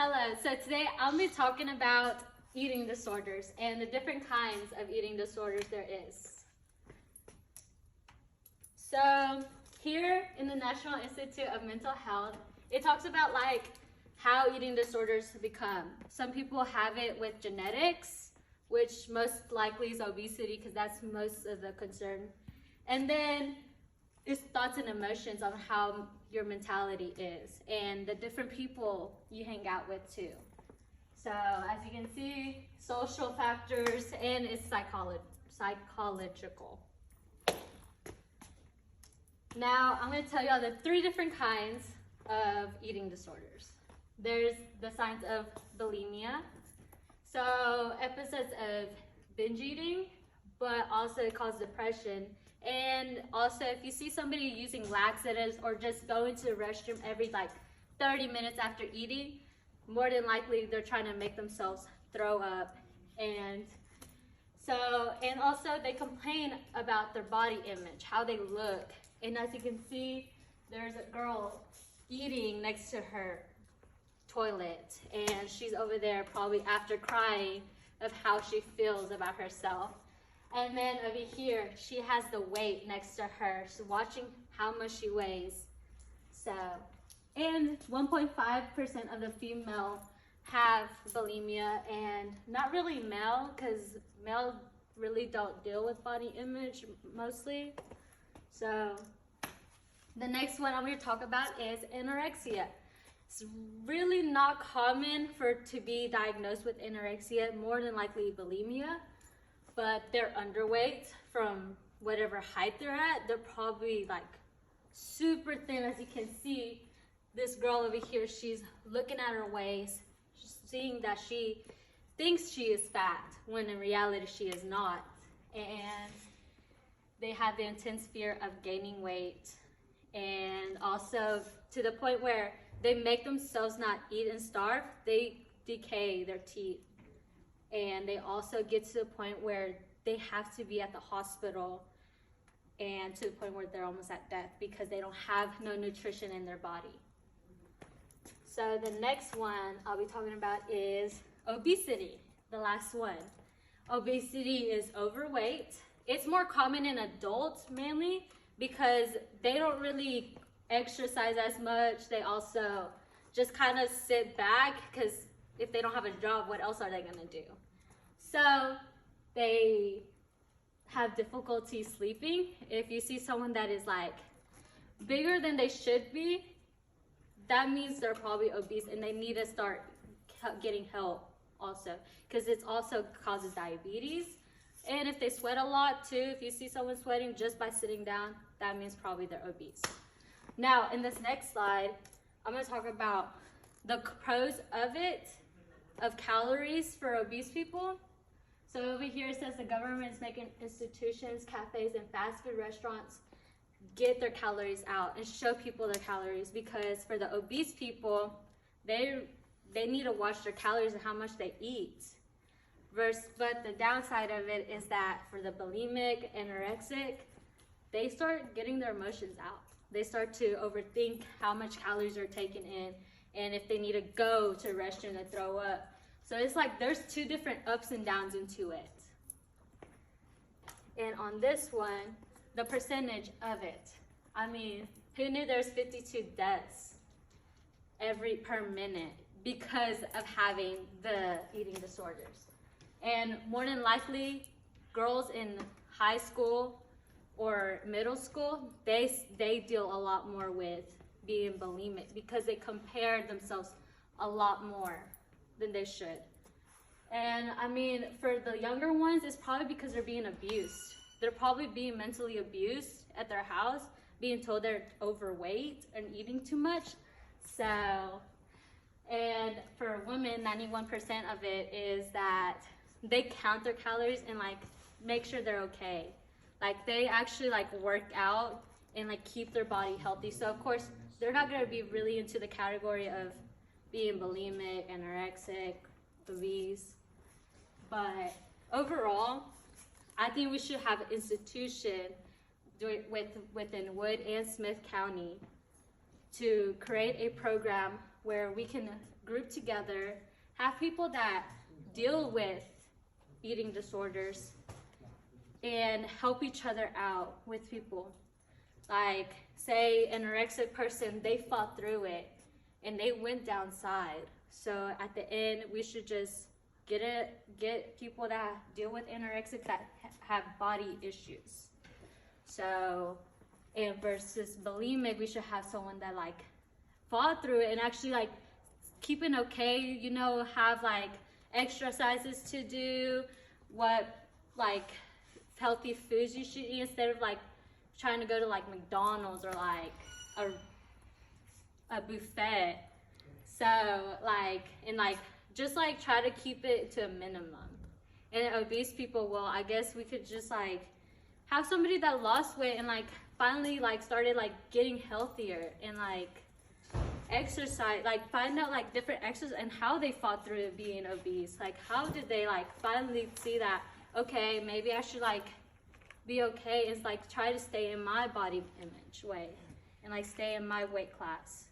Hello, so today I'll be talking about eating disorders and the different kinds of eating disorders there is. So here in the National Institute of Mental Health, it talks about how eating disorders become. Some people have it with genetics, which most likely is obesity because that's most of the concern. And then it's thoughts and emotions on how your mentality is and the different people you hang out with too. So as you can see, social factors and it's psychological. Now I'm going to tell y'all the 3 different kinds of eating disorders. There's the signs of bulimia, so episodes of binge eating, but also it causes depression. And also if you see somebody using laxatives or just going to the restroom every 30 minutes after eating, more than likely they're trying to make themselves throw up. And also they complain about their body image, how they look. And as you can see, there's a girl eating next to her toilet and she's over there probably after crying of how she feels about herself. And then over here, she has the weight next to her. She's watching how much she weighs. So, and 1.5% of the female have bulimia, and not really male, because male really don't deal with body image mostly. So, the next one I'm going to talk about is anorexia. It's really not common to be diagnosed with anorexia, more than likely bulimia. But they're underweight from whatever height they're at. They're probably super thin. As you can see, this girl over here, she's looking at her waist, she's seeing that she thinks she is fat when in reality she is not. And they have the intense fear of gaining weight, and also to the point where they make themselves not eat and starve. They decay their teeth. And they also get to the point where they have to be at the hospital, and to the point where they're almost at death because they don't have no nutrition in their body. So the next one I'll be talking about is obesity, the last one. Obesity is overweight. It's more common in adults mainly because they don't really exercise as much. They also just kind of sit back because if they don't have a job, what else are they going to do? So they have difficulty sleeping. If you see someone that is bigger than they should be, that means they're probably obese and they need to start getting help also, because it also causes diabetes. And if they sweat a lot too, if you see someone sweating just by sitting down, that means probably they're obese. Now in this next slide, I'm going to talk about the pros of calories for obese people. So over here it says the government's making institutions, cafes, and fast food restaurants get their calories out and show people their calories, because for the obese people, they need to watch their calories and how much they eat. But the downside of it is that for the bulimic, anorexic, they start getting their emotions out. They start to overthink how much calories are taken in, and if they need to go to a restroom to throw up. So it's there's 2 different ups and downs into it. And on this one, the percentage of it. I mean, who knew there's 52 deaths per minute because of having the eating disorders? And more than likely, girls in high school or middle school, they deal a lot more with being bulimic because they compare themselves a lot more than they should. And I mean, for the younger ones, it's probably because they're being abused. They're probably being mentally abused at their house, being told they're overweight and eating too much. So, and for women, 91% of it is that they count their calories and make sure they're okay. They actually work out and keep their body healthy. So of course, they're not going to be really into the category of being bulimic, anorexic, obese. But overall, I think we should have an institution within Wood and Smith County to create a program where we can group together, have people that deal with eating disorders, and help each other out with people. Like, say, an anorexic person, they fought through it, and they went downside. So at the end, we should just get people that deal with anorexic that have body issues. So, and versus bulimic, we should have someone that like fought through it and actually like keeping okay, you know, have like exercises to do, what like healthy foods you should eat instead of like trying to go to like McDonald's or like a buffet. So like, and like just like try to keep it to a minimum. And obese people, well, I guess we could just like have somebody that lost weight and like finally like started like getting healthier and like exercise, like find out like different exercises and how they fought through being obese. Like how did they like finally see that, okay, maybe I should like be okay, is like try to stay in my body image way and like stay in my weight class.